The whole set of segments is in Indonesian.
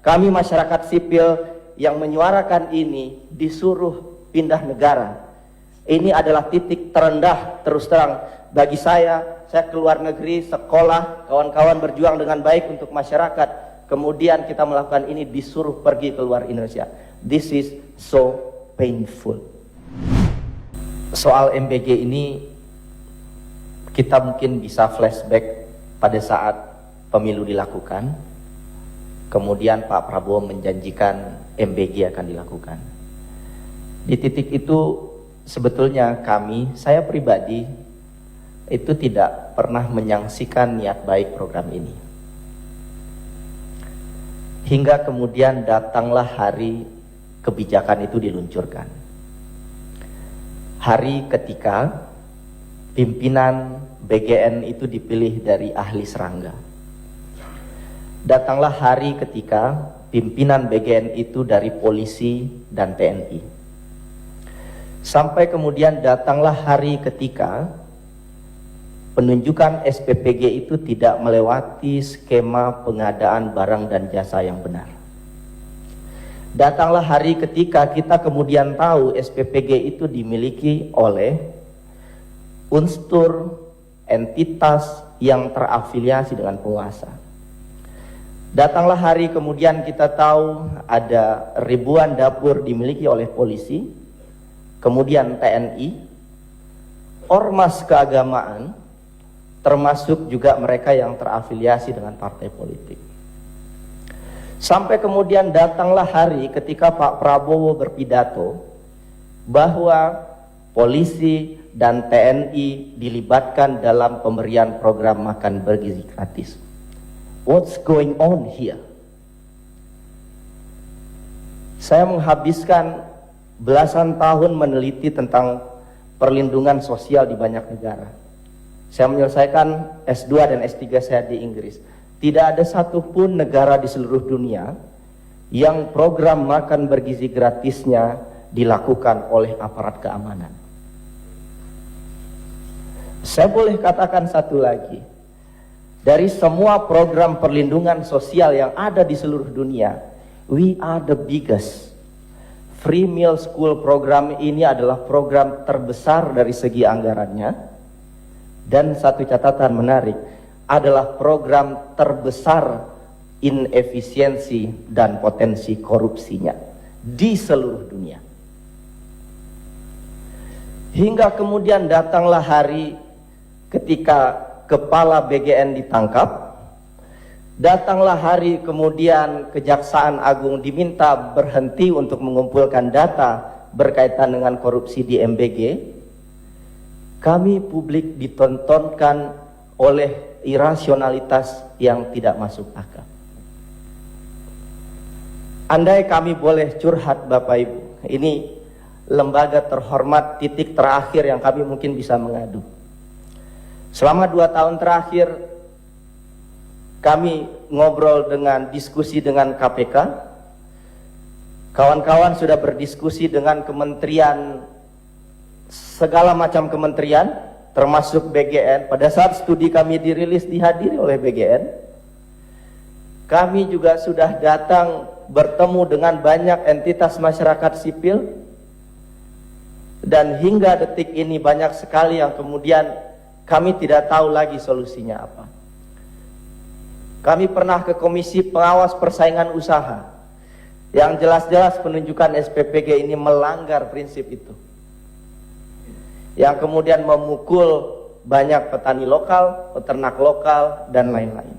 Kami masyarakat sipil yang menyuarakan ini disuruh pindah negara. Ini adalah titik terendah terus terang bagi saya. Saya keluar negeri, sekolah, kawan-kawan berjuang dengan baik untuk masyarakat. Kemudian kita melakukan ini disuruh pergi keluar Indonesia. This is so painful. Soal MBG ini kita mungkin bisa flashback pada saat pemilu dilakukan. Kemudian Pak Prabowo menjanjikan MBG akan dilakukan. Di titik itu sebetulnya saya pribadi itu tidak pernah menyaksikan niat baik program ini. Hingga kemudian datanglah hari kebijakan itu diluncurkan. Hari ketika pimpinan BGN itu dipilih dari ahli serangga. Datanglah hari ketika pimpinan BGN itu dari polisi dan TNI. Sampai kemudian datanglah hari ketika penunjukan SPPG itu tidak melewati skema pengadaan barang dan jasa yang benar. Datanglah hari ketika kita kemudian tahu SPPG itu dimiliki oleh unsur entitas yang terafiliasi dengan penguasa. Datanglah hari kemudian kita tahu ada ribuan dapur dimiliki oleh polisi, kemudian TNI, ormas keagamaan, termasuk juga mereka yang terafiliasi dengan partai politik. Sampai kemudian datanglah hari ketika Pak Prabowo berpidato bahwa polisi dan TNI dilibatkan dalam pemberian program makan bergizi gratis. What's going on here? Saya menghabiskan belasan tahun meneliti tentang perlindungan sosial di banyak negara. Saya menyelesaikan S2 dan S3 saya di Inggris. Tidak ada satupun negara di seluruh dunia yang program makan bergizi gratisnya dilakukan oleh aparat keamanan. Saya boleh katakan satu lagi. Dari semua program perlindungan sosial yang ada di seluruh dunia, we are the biggest. Free Meal School program ini adalah program terbesar dari segi anggarannya. Dan satu catatan menarik adalah program terbesar inefisiensi dan potensi korupsinya di seluruh dunia. Hingga kemudian datanglah hari ketika kepala BGN ditangkap. Datanglah hari kemudian Kejaksaan Agung diminta berhenti untuk mengumpulkan data berkaitan dengan korupsi di MBG. Kami publik ditontonkan oleh irasionalitas yang tidak masuk akal. Andai kami boleh curhat Bapak Ibu, ini lembaga terhormat, titik terakhir yang kami mungkin bisa mengadu. Selama 2 tahun terakhir kami ngobrol diskusi dengan KPK. Kawan-kawan sudah berdiskusi dengan kementerian, segala macam kementerian, termasuk BGN. Pada saat studi kami dirilis dihadiri oleh BGN. Kami juga sudah datang bertemu dengan banyak entitas masyarakat sipil. Dan hingga detik ini banyak sekali yang kemudian kami tidak tahu lagi solusinya apa. Kami pernah ke Komisi Pengawas Persaingan Usaha. Yang jelas-jelas penunjukan SPPG ini melanggar prinsip itu. Yang kemudian memukul banyak petani lokal, peternak lokal, dan lain-lain.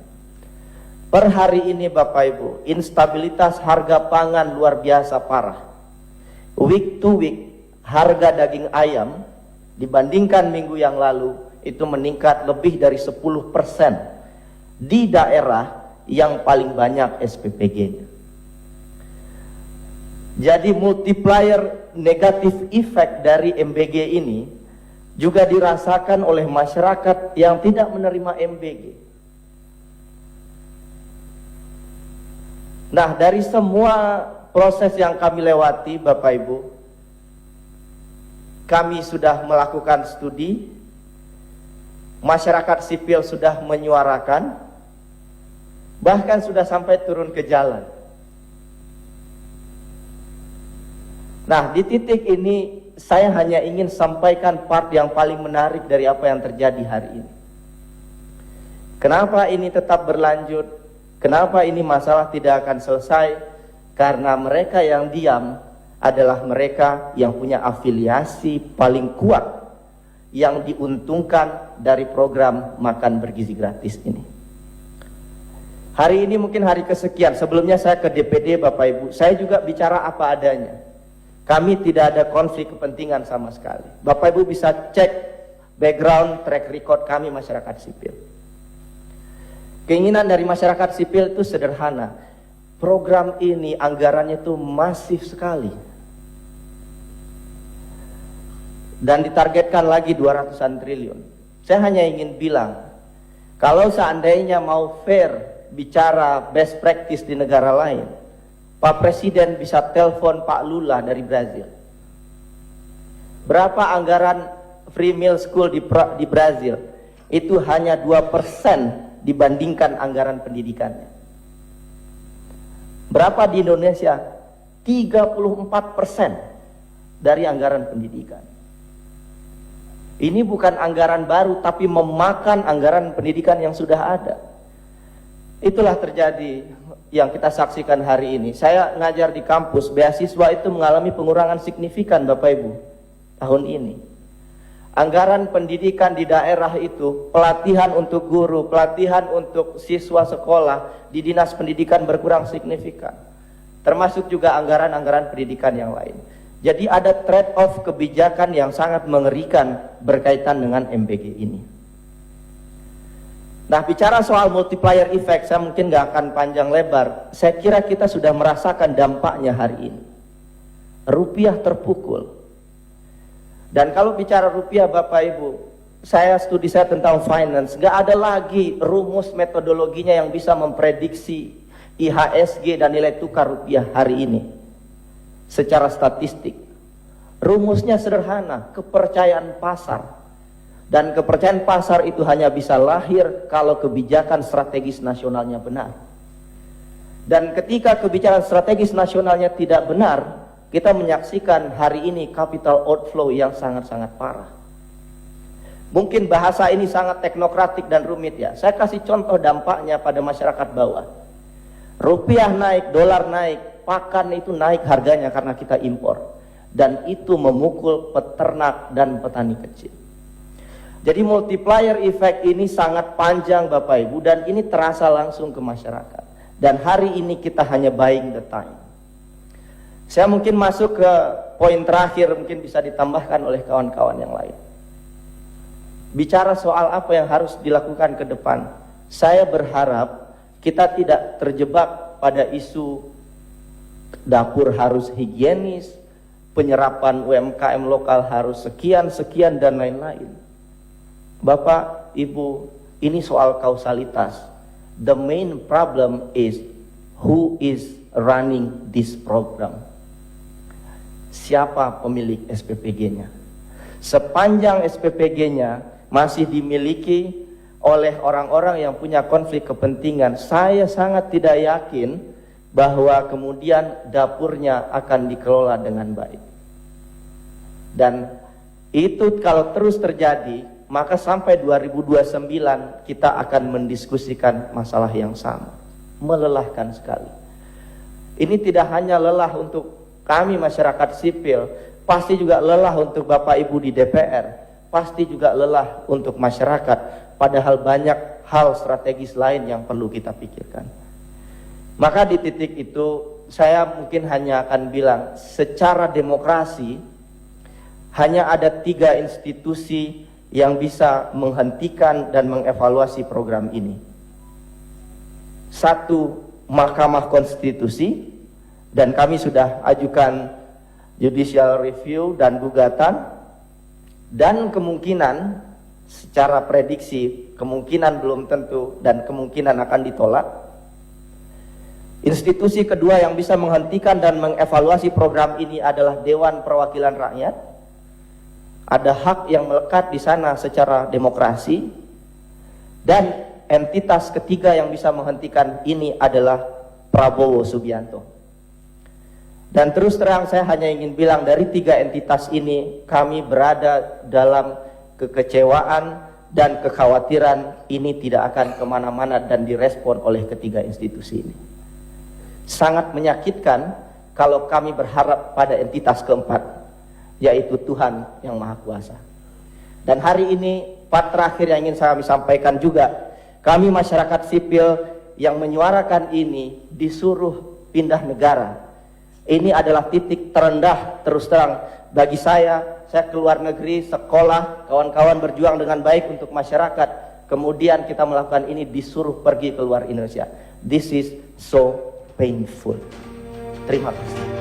Per hari ini Bapak Ibu, instabilitas harga pangan luar biasa parah. Week to week, harga daging ayam dibandingkan minggu yang lalu itu meningkat lebih dari 10% di daerah yang paling banyak SPPG-nya. Jadi multiplier negatif effect dari MBG ini juga dirasakan oleh masyarakat yang tidak menerima MBG. Nah, dari semua proses yang kami lewati, Bapak Ibu, kami sudah melakukan studi, masyarakat sipil sudah menyuarakan, bahkan sudah sampai turun ke jalan. Nah, di titik ini saya hanya ingin sampaikan part yang paling menarik dari apa yang terjadi hari ini. Kenapa ini tetap berlanjut? Kenapa ini masalah tidak akan selesai? Karena mereka yang diam adalah mereka yang punya afiliasi paling kuat yang diuntungkan dari program makan bergizi gratis ini. Hari ini mungkin hari kesekian. Sebelumnya saya ke DPD Bapak Ibu, saya juga bicara apa adanya. Kami tidak ada konflik kepentingan sama sekali. Bapak Ibu bisa cek background track record kami masyarakat sipil. Keinginan dari masyarakat sipil itu sederhana. Program ini anggarannya itu masif sekali. Dan ditargetkan lagi 200-an triliun. Saya hanya ingin bilang, kalau seandainya mau fair bicara best practice di negara lain, Pak Presiden bisa telepon Pak Lula dari Brazil. Berapa anggaran free meal school di Brazil? Itu hanya 2% dibandingkan anggaran pendidikannya. Berapa di Indonesia? 34% dari anggaran pendidikan. Ini bukan anggaran baru, tapi memakan anggaran pendidikan yang sudah ada. Itulah terjadi yang kita saksikan hari ini. Saya ngajar di kampus, beasiswa itu mengalami pengurangan signifikan Bapak Ibu tahun ini. Anggaran pendidikan di daerah itu, pelatihan untuk guru, pelatihan untuk siswa sekolah di dinas pendidikan berkurang signifikan. Termasuk juga anggaran-anggaran pendidikan yang lain. Jadi ada trade-off kebijakan yang sangat mengerikan berkaitan dengan MBG ini. Nah, bicara soal multiplier effect, saya mungkin nggak akan panjang lebar. Saya kira kita sudah merasakan dampaknya hari ini. Rupiah terpukul. Dan kalau bicara rupiah Bapak Ibu, studi saya tentang finance, nggak ada lagi rumus metodologinya yang bisa memprediksi IHSG dan nilai tukar rupiah hari ini. Secara statistik, rumusnya sederhana, kepercayaan pasar. Dan kepercayaan pasar itu hanya bisa lahir kalau kebijakan strategis nasionalnya benar. Dan ketika kebijakan strategis nasionalnya tidak benar, kita menyaksikan hari ini capital outflow yang sangat-sangat parah. Mungkin bahasa ini sangat teknokratik dan rumit ya. Saya kasih contoh dampaknya pada masyarakat bawah. Rupiah naik, dolar naik, pakan itu naik harganya karena kita impor. Dan itu memukul peternak dan petani kecil. Jadi multiplier effect ini sangat panjang Bapak Ibu, dan ini terasa langsung ke masyarakat. Dan hari ini kita hanya buying the time. Saya mungkin masuk ke poin terakhir, mungkin bisa ditambahkan oleh kawan-kawan yang lain. Bicara soal apa yang harus dilakukan ke depan, saya berharap kita tidak terjebak pada isu dapur harus higienis, penyerapan UMKM lokal harus sekian dan lain-lain. Bapak, Ibu, ini soal kausalitas. The main problem is who is running this program. Siapa pemilik SPPG-nya? Sepanjang SPPG-nya masih dimiliki oleh orang-orang yang punya konflik kepentingan, saya sangat tidak yakin bahwa kemudian dapurnya akan dikelola dengan baik. Dan itu kalau terus terjadi, maka sampai 2029 kita akan mendiskusikan masalah yang sama. Melelahkan sekali. Ini tidak hanya lelah untuk kami masyarakat sipil, pasti juga lelah untuk Bapak Ibu di DPR, pasti juga lelah untuk masyarakat, padahal banyak hal strategis lain yang perlu kita pikirkan. Maka di titik itu saya mungkin hanya akan bilang, secara demokrasi hanya ada 3 institusi yang bisa menghentikan dan mengevaluasi program ini. 1, Mahkamah Konstitusi, dan kami sudah ajukan judicial review dan gugatan, dan kemungkinan secara prediksi, kemungkinan belum tentu dan kemungkinan akan ditolak. Institusi kedua yang bisa menghentikan dan mengevaluasi program ini adalah Dewan Perwakilan Rakyat. Ada hak yang melekat di sana secara demokrasi. Dan entitas ketiga yang bisa menghentikan ini adalah Prabowo Subianto. Dan terus terang saya hanya ingin bilang dari 3 entitas ini kami berada dalam kekecewaan dan kekhawatiran ini tidak akan kemana-mana dan direspon oleh ketiga institusi ini. Sangat menyakitkan kalau kami berharap pada entitas keempat, yaitu Tuhan yang Maha Kuasa. Dan hari ini part terakhir yang ingin kami sampaikan juga, kami masyarakat sipil yang menyuarakan ini disuruh pindah negara. Ini adalah titik terendah terus terang bagi saya keluar negeri, sekolah, kawan-kawan berjuang dengan baik untuk masyarakat. Kemudian kita melakukan ini disuruh pergi keluar Indonesia. This is so painful. Terima kasih.